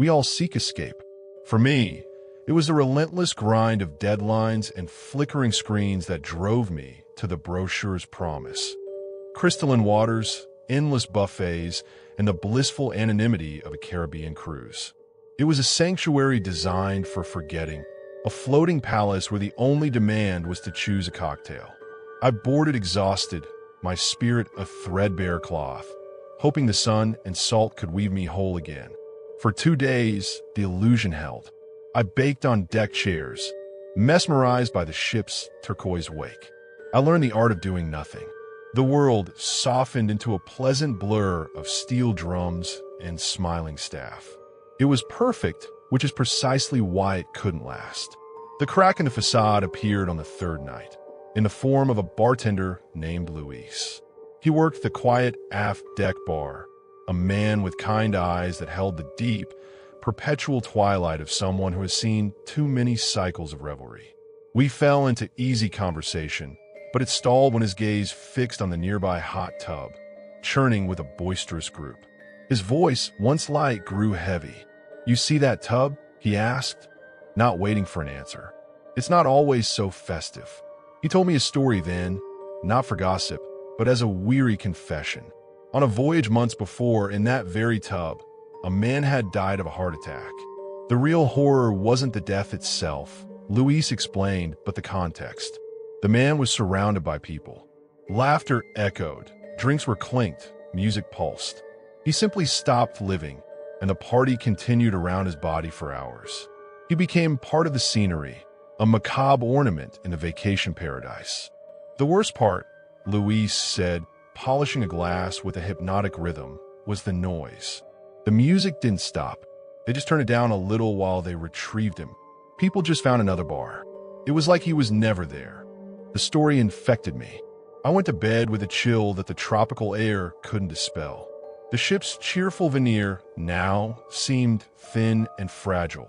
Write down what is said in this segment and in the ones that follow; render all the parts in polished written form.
We all seek escape. For me, it was the relentless grind of deadlines and flickering screens that drove me to the brochure's promise. Crystalline waters, endless buffets, and the blissful anonymity of a Caribbean cruise. It was a sanctuary designed for forgetting, a floating palace where the only demand was to choose a cocktail. I boarded exhausted, my spirit a threadbare cloth, hoping the sun and salt could weave me whole again. For 2 days, the illusion held. I baked on deck chairs, mesmerized by the ship's turquoise wake. I learned the art of doing nothing. The world softened into a pleasant blur of steel drums and smiling staff. It was perfect, which is precisely why it couldn't last. The crack in the facade appeared on the third night, in the form of a bartender named Luis. He worked the quiet aft deck bar, a man with kind eyes that held the deep, perpetual twilight of someone who has seen too many cycles of revelry. We fell into easy conversation, but it stalled when his gaze fixed on the nearby hot tub, churning with a boisterous group. His voice, once light, grew heavy. "You see that tub?" he asked, not waiting for an answer. "It's not always so festive." He told me his story then, not for gossip, but as a weary confession. On a voyage months before, in that very tub, a man had died of a heart attack. The real horror wasn't the death itself, Luis explained, but the context. The man was surrounded by people. Laughter echoed, drinks were clinked, music pulsed. He simply stopped living, and the party continued around his body for hours. He became part of the scenery, a macabre ornament in a vacation paradise. The worst part, Luis said, polishing a glass with a hypnotic rhythm, was the noise. The music didn't stop. They just turned it down a little while they retrieved him. People just found another bar. It was like he was never there. The story infected me. I went to bed with a chill that the tropical air couldn't dispel. The ship's cheerful veneer now seemed thin and fragile,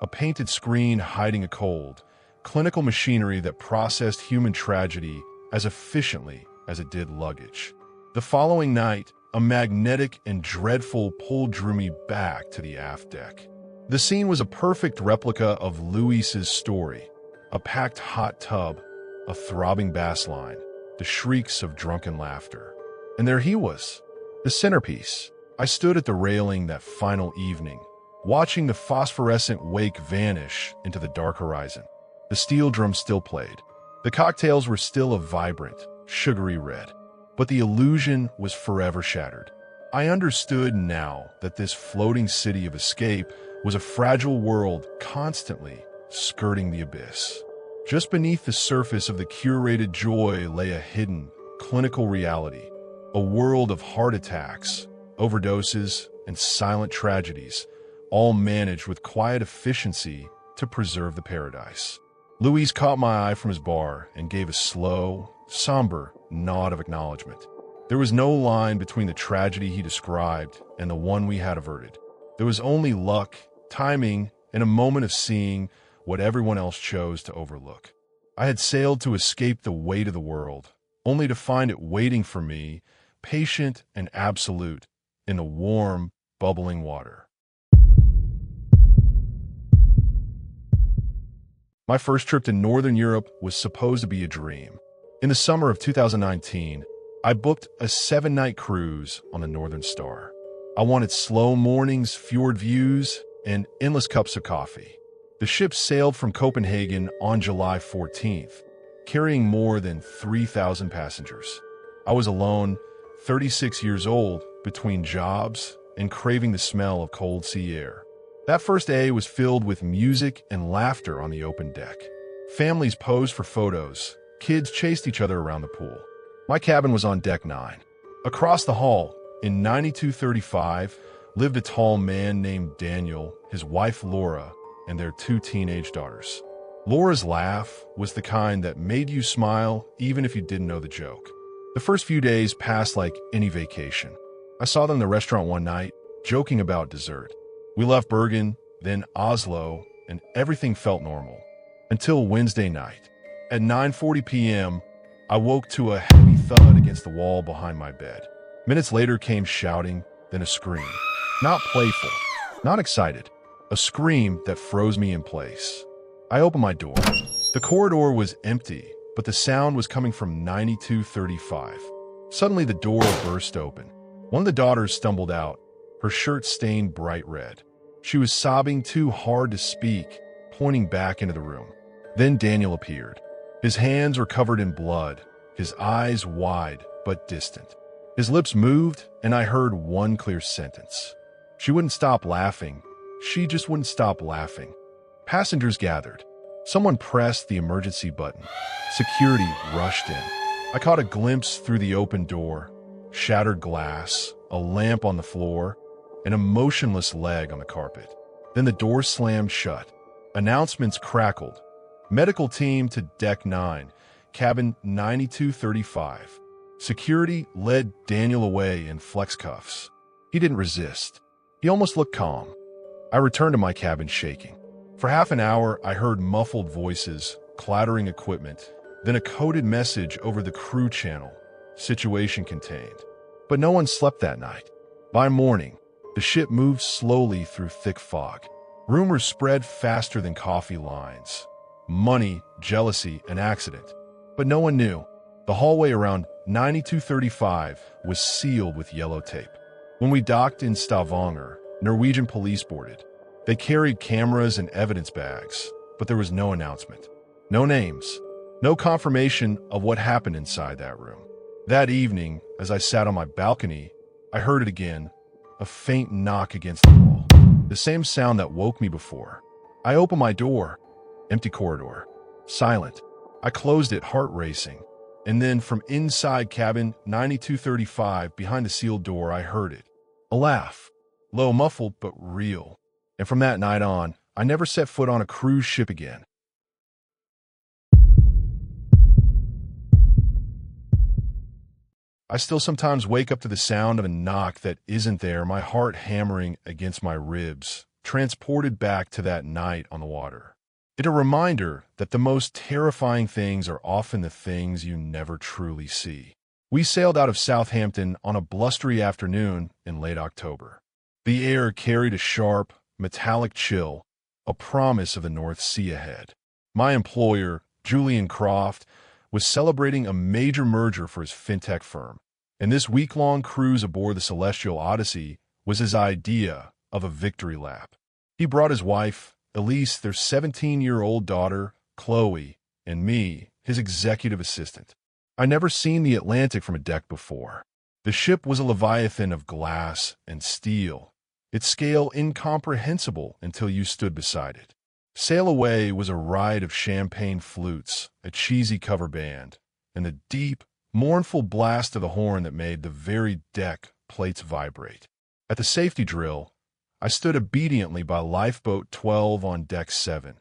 a painted screen hiding a cold, clinical machinery that processed human tragedy as efficiently as it did luggage. The following night, a magnetic and dreadful pull drew me back to the aft deck. The scene was a perfect replica of Luis's story, a packed hot tub, a throbbing bass line, the shrieks of drunken laughter. And there he was, the centerpiece. I stood at the railing that final evening, watching the phosphorescent wake vanish into the dark horizon. The steel drum still played. The cocktails were still a vibrant, sugary red. But the illusion was forever shattered. I understood now that this floating city of escape was a fragile world constantly skirting the abyss. Just beneath the surface of the curated joy lay a hidden, clinical reality, a world of heart attacks, overdoses, and silent tragedies, all managed with quiet efficiency to preserve the paradise. Luis caught my eye from his bar and gave a slow, somber nod of acknowledgement. There was no line between the tragedy he described and the one we had averted. There was only luck, timing, and a moment of seeing what everyone else chose to overlook. I had sailed to escape the weight of the world, only to find it waiting for me, patient and absolute, in the warm, bubbling water. My first trip to Northern Europe was supposed to be a dream. In the summer of 2019, I booked a 7-night cruise on the Northern Star. I wanted slow mornings, fjord views, and endless cups of coffee. The ship sailed from Copenhagen on July 14th, carrying more than 3,000 passengers. I was alone, 36 years old, between jobs and craving the smell of cold sea air. That first day was filled with music and laughter on the open deck. Families posed for photos. Kids chased each other around the pool. My cabin was on deck 9. Across the hall, in 9235, lived a tall man named Daniel, his wife Laura, and their 2 teenage daughters. Laura's laugh was the kind that made you smile even if you didn't know the joke. The first few days passed like any vacation. I saw them in the restaurant one night, joking about dessert. We left Bergen, then Oslo, and everything felt normal. Until Wednesday night. At 9:40 p.m., I woke to a heavy thud against the wall behind my bed. Minutes later came shouting, then a scream. Not playful, Not excited. A scream that froze me in place. I opened my door. The corridor was empty, but the sound was coming from 9235. Suddenly, the door burst open. One of the daughters stumbled out, her shirt stained bright red. She was sobbing too hard to speak, pointing back into the room. Then Daniel appeared. His hands were covered in blood, his eyes wide but distant. His lips moved, and I heard one clear sentence. She wouldn't stop laughing. She just wouldn't stop laughing. Passengers gathered. Someone pressed the emergency button. Security rushed in. I caught a glimpse through the open door, shattered glass, a lamp on the floor, and a motionless leg on the carpet. Then the door slammed shut. Announcements crackled. Medical team to Deck 9, cabin 9235. Security led Daniel away in flex cuffs. He didn't resist. He almost looked calm. I returned to my cabin shaking. For half an hour, I heard muffled voices, clattering equipment, then a coded message over the crew channel, situation contained. But no one slept that night. By morning, the ship moved slowly through thick fog. Rumors spread faster than coffee lines. Money, jealousy, an accident. But no one knew. The hallway around 9235 was sealed with yellow tape. When we docked in Stavanger, Norwegian police boarded. They carried cameras and evidence bags, but there was no announcement. No names. No confirmation of what happened inside that room. That evening, as I sat on my balcony, I heard it again, a faint knock against the wall. The same sound that woke me before. I opened my door. Empty corridor. Silent. I closed it, heart racing. And then from inside cabin 9235, behind the sealed door, I heard it. A laugh. Low, muffled, but real. And from that night on, I never set foot on a cruise ship again. I still sometimes wake up to the sound of a knock that isn't there, my heart hammering against my ribs, transported back to that night on the water. It's a reminder that the most terrifying things are often the things you never truly see. We sailed out of Southampton on a blustery afternoon in late October. The air carried a sharp, metallic chill, a promise of the North Sea ahead. My employer, Julian Croft, was celebrating a major merger for his fintech firm, and this week-long cruise aboard the Celestial Odyssey was his idea of a victory lap. He brought his wife, Elise, their 17-year-old daughter, Chloe, and me, his executive assistant. I'd never seen the Atlantic from a deck before. The ship was a leviathan of glass and steel, its scale incomprehensible until you stood beside it. Sail Away was a ride of champagne flutes, a cheesy cover band, and the deep, mournful blast of the horn that made the very deck plates vibrate. At the safety drill, I stood obediently by Lifeboat 12 on Deck 7,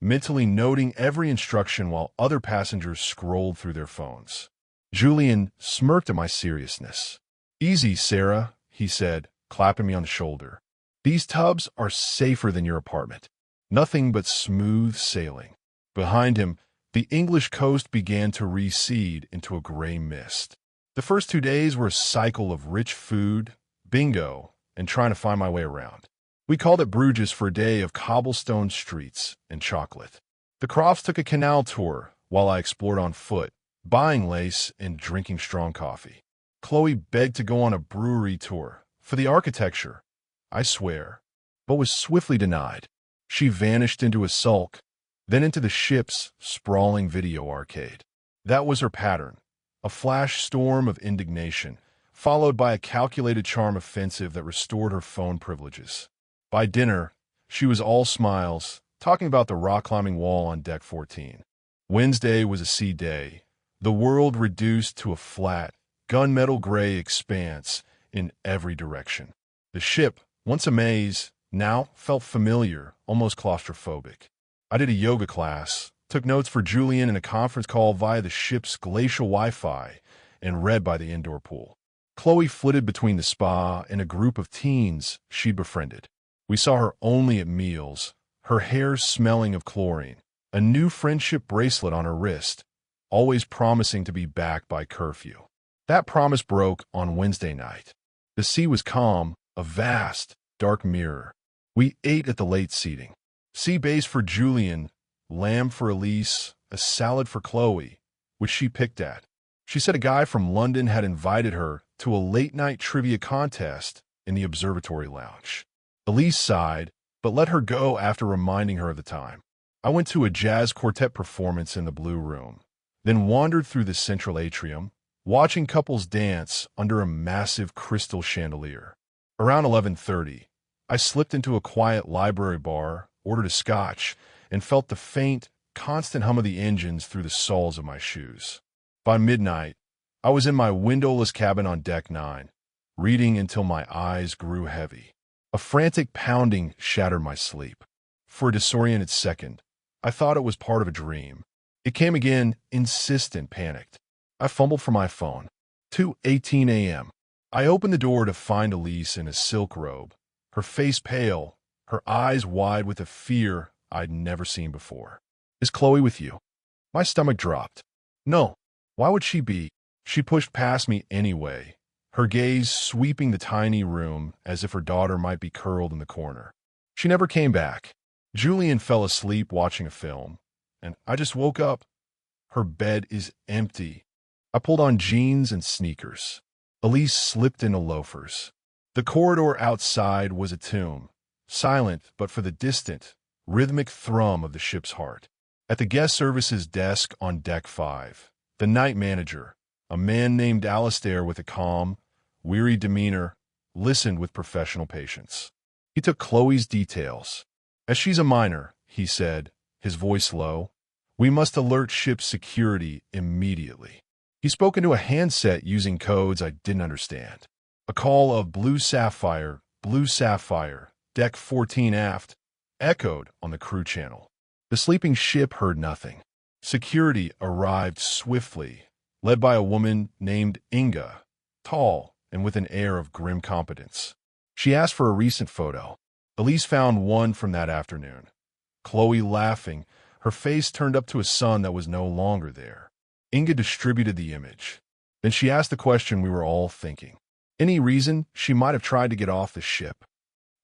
mentally noting every instruction while other passengers scrolled through their phones. Julian smirked at my seriousness. "Easy, Sarah," he said, clapping me on the shoulder. "These tubs are safer than your apartment." Nothing but smooth sailing. Behind him, the English coast began to recede into a gray mist. The first 2 days were a cycle of rich food, bingo, and trying to find my way around. We called at Bruges for a day of cobblestone streets and chocolate. The Crofts took a canal tour while I explored on foot, buying lace and drinking strong coffee. Chloe begged to go on a brewery tour for the architecture, I swear, but was swiftly denied. She vanished into a sulk, then into the ship's sprawling video arcade. That was her pattern, a flash storm of indignation, followed by a calculated charm offensive that restored her phone privileges. By dinner, she was all smiles, talking about the rock-climbing wall on Deck 14. Wednesday was a sea day, the world reduced to a flat, gunmetal gray expanse in every direction. The ship, once a maze, now felt familiar, almost claustrophobic. I did a yoga class, took notes for Julian in a conference call via the ship's glacial Wi-Fi, and read by the indoor pool. Chloe flitted between the spa and a group of teens she'd befriended. We saw her only at meals, her hair smelling of chlorine, a new friendship bracelet on her wrist, always promising to be back by curfew. That promise broke on Wednesday night. The sea was calm, a vast, dark mirror. We ate at the late seating. Sea bass for Julian, lamb for Elise, a salad for Chloe, which she picked at. She said a guy from London had invited her to a late-night trivia contest in the observatory lounge. Elise sighed, but let her go after reminding her of the time. I went to a jazz quartet performance in the Blue Room, then wandered through the central atrium, watching couples dance under a massive crystal chandelier. Around 11:30, I slipped into a quiet library bar, ordered a scotch, and felt the faint, constant hum of the engines through the soles of my shoes. By midnight, I was in my windowless cabin on Deck 9, reading until my eyes grew heavy. A frantic pounding shattered my sleep. For a disoriented second, I thought it was part of a dream. It came again, insistent, panicked. I fumbled for my phone. 2:18 a.m. I opened the door to find Elise in a silk robe, her face pale, her eyes wide with a fear I'd never seen before. "Is Chloe with you?" My stomach dropped. "No. Why would she be?" She pushed past me anyway, her gaze sweeping the tiny room as if her daughter might be curled in the corner. She never came back. Julian fell asleep watching a film, and I just woke up. Her bed is empty. I pulled on jeans and sneakers. Elise slipped into loafers. The corridor outside was a tomb, silent but for the distant, rhythmic thrum of the ship's heart. At the guest services desk on Deck 5, the night manager, a man named Nightstares with a calm, weary demeanor, listened with professional patience. He took Chloe's details. "As she's a minor," he said, his voice low, "we must alert ship security immediately." He spoke into a handset using codes I didn't understand. A call of Blue Sapphire, Deck 14 aft, echoed on the crew channel. The sleeping ship heard nothing. Security arrived swiftly, led by a woman named Inga, tall and with an air of grim competence. She asked for a recent photo. Elise found one from that afternoon. Chloe laughing, her face turned up to a sun that was no longer there. Inga distributed the image. Then she asked the question we were all thinking. Any reason she might have tried to get off the ship?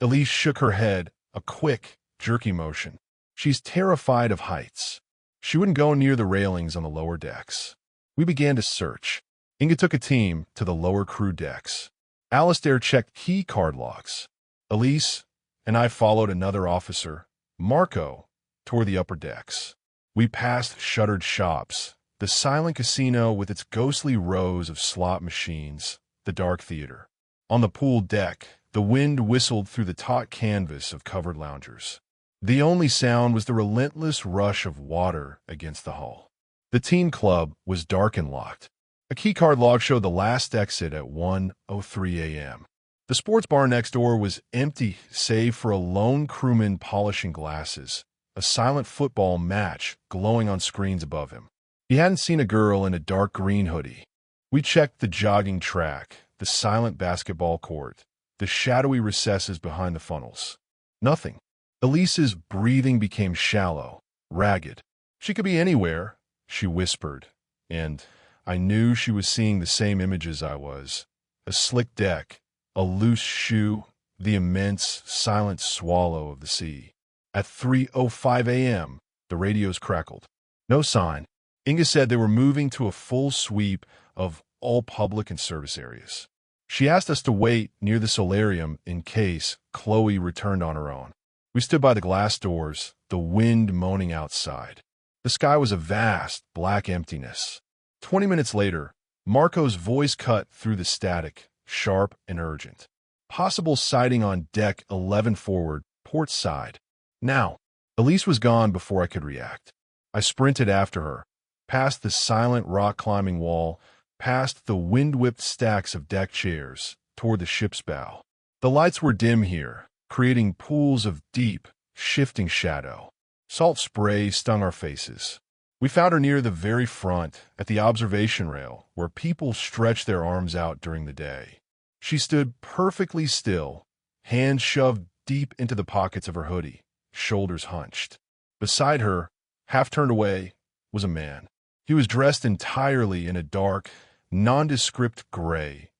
Elise shook her head, a quick, jerky motion. "She's terrified of heights. She wouldn't go near the railings on the lower decks." We began to search. Inga took a team to the lower crew decks. Nightstares checked key card logs. Elise and I followed another officer, Marco, toward the upper decks. We passed shuttered shops, the silent casino with its ghostly rows of slot machines, the dark theater. On the pool deck, the wind whistled through the taut canvas of covered loungers. The only sound was the relentless rush of water against the hull. The team club was dark and locked. A keycard log showed the last exit at 1:03 a.m. The sports bar next door was empty save for a lone crewman polishing glasses, a silent football match glowing on screens above him. He hadn't seen a girl in a dark green hoodie. We checked the jogging track, the silent basketball court, the shadowy recesses behind the funnels. Nothing. Elise's breathing became shallow, ragged. She could be anywhere, she whispered, and I knew she was seeing the same images I was. A slick deck, a loose shoe, the immense, silent swallow of the sea. At 3:05 a.m., the radios crackled. No sign. Inga said they were moving to a full sweep of all public and service areas. She asked us to wait near the solarium in case Chloe returned on her own. We stood by the glass doors, the wind moaning outside. The sky was a vast, black emptiness. 20 minutes later, Marco's voice cut through the static, sharp and urgent. Possible sighting on deck 11 forward, port side. Now. Elise was gone before I could react. I sprinted after her, past the silent rock-climbing wall, past the wind-whipped stacks of deck chairs, toward the ship's bow. The lights were dim here, creating pools of deep, shifting shadow. Salt spray stung our faces. We found her near the very front, at the observation rail, where people stretch their arms out during the day. She stood perfectly still, hands shoved deep into the pockets of her hoodie, shoulders hunched. Beside her, half turned away, was a man. He was dressed entirely in a dark, nondescript gray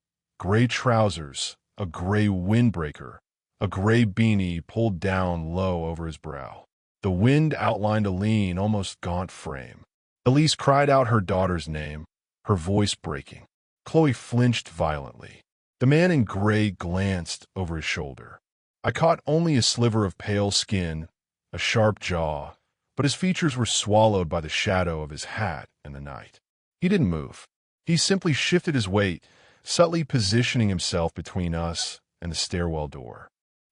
trousers, a gray windbreaker, a gray beanie pulled down low over his brow. The wind outlined a lean, almost gaunt frame. Elise cried out her daughter's name, her voice breaking. Chloe flinched violently. The man in gray glanced over his shoulder. I caught only a sliver of pale skin, a sharp jaw, but his features were swallowed by the shadow of his hat in the night. He didn't move. He simply shifted his weight, subtly positioning himself between us and the stairwell door.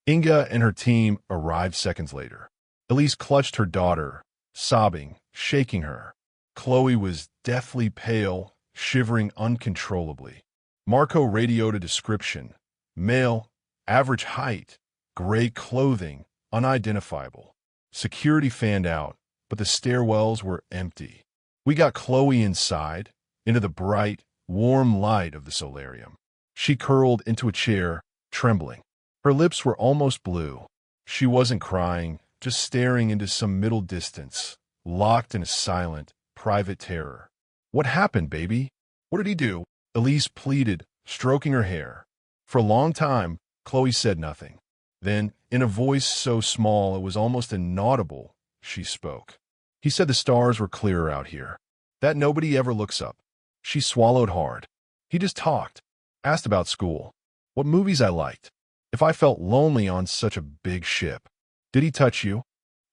Inga and her team arrived seconds later. Elise clutched her daughter, sobbing, shaking her. Chloe was deathly pale, shivering uncontrollably. Marco radioed a description: male, average height, gray clothing, unidentifiable. Security fanned out, but the stairwells were empty. We got Chloe inside, into the bright, warm light of the solarium. She curled into a chair, trembling. Her lips were almost blue. She wasn't crying, just staring into some middle distance, locked in a silent, private terror. "What happened, baby? What did he do?" Elise pleaded, stroking her hair. For a long time, Chloe said nothing. Then, in a voice so small it was almost inaudible, she spoke. "He said the stars were clearer out here, that nobody ever looks up." She swallowed hard. "He just talked, asked about school, what movies I liked, if I felt lonely on such a big ship." "Did he touch you?"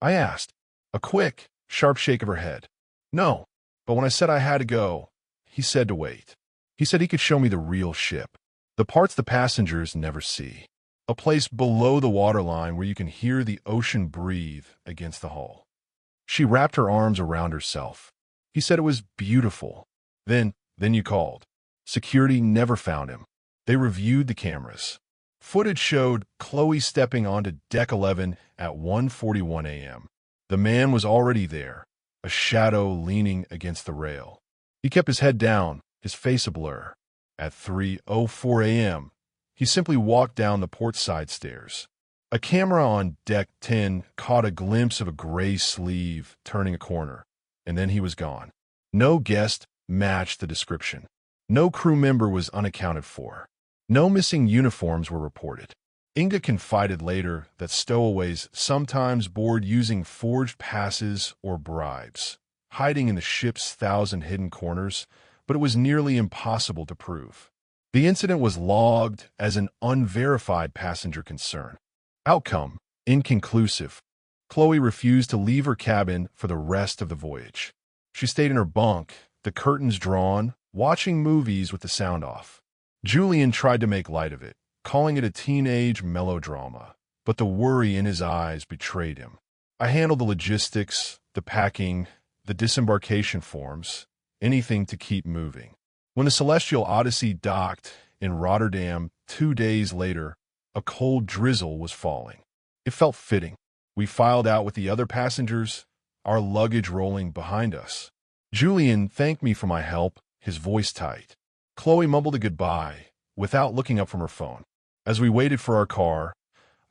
I asked. A quick, sharp shake of her head. "No, but when I said I had to go, he said to wait. He said he could show me the real ship, the parts the passengers never see. A place below the waterline where you can hear the ocean breathe against the hull." She wrapped her arms around herself. "He said it was beautiful. Then you called. Security never found him. They reviewed the cameras. Footage showed Chloe stepping onto Deck 11 at 1:41 a.m. The man was already there, a shadow leaning against the rail. He kept his head down, his face a blur. At 3:04 a.m., he simply walked down the port side stairs. A camera on Deck 10 caught a glimpse of a gray sleeve turning a corner, and then he was gone. No guest matched the description. No crew member was unaccounted for. No missing uniforms were reported. Inga confided later that stowaways sometimes board using forged passes or bribes, hiding in the ship's 1,000 hidden corners, but it was nearly impossible to prove. The incident was logged as an unverified passenger concern. Outcome: inconclusive. Chloe refused to leave her cabin for the rest of the voyage. She stayed in her bunk, the curtains drawn, watching movies with the sound off. Julian tried to make light of it, calling it a teenage melodrama, but the worry in his eyes betrayed him. I handled the logistics, the packing, the disembarkation forms, anything to keep moving. When the Celestial Odyssey docked in Rotterdam 2 days later, a cold drizzle was falling. It felt fitting. We filed out with the other passengers, our luggage rolling behind us. Julian thanked me for my help, his voice tight. Chloe mumbled a goodbye, without looking up from her phone. As we waited for our car,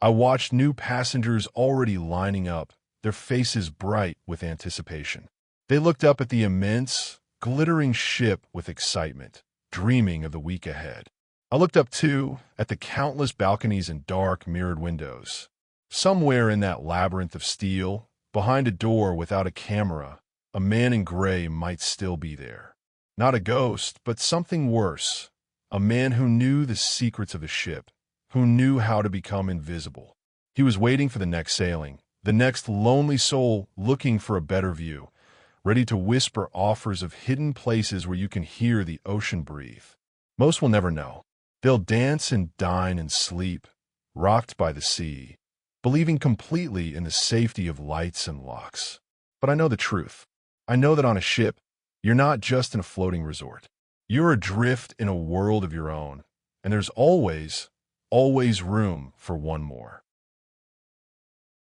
I watched new passengers already lining up, their faces bright with anticipation. They looked up at the immense, glittering ship with excitement, dreaming of the week ahead. I looked up, too, at the countless balconies and dark, mirrored windows. Somewhere in that labyrinth of steel, behind a door without a camera, a man in gray might still be there. Not a ghost, but something worse. A man who knew the secrets of the ship, who knew how to become invisible. He was waiting for the next sailing, the next lonely soul looking for a better view, ready to whisper offers of hidden places where you can hear the ocean breathe. Most will never know. They'll dance and dine and sleep, rocked by the sea, believing completely in the safety of lights and locks. But I know the truth. I know that on a ship, you're not just in a floating resort. You're adrift in a world of your own, and there's always room for one more.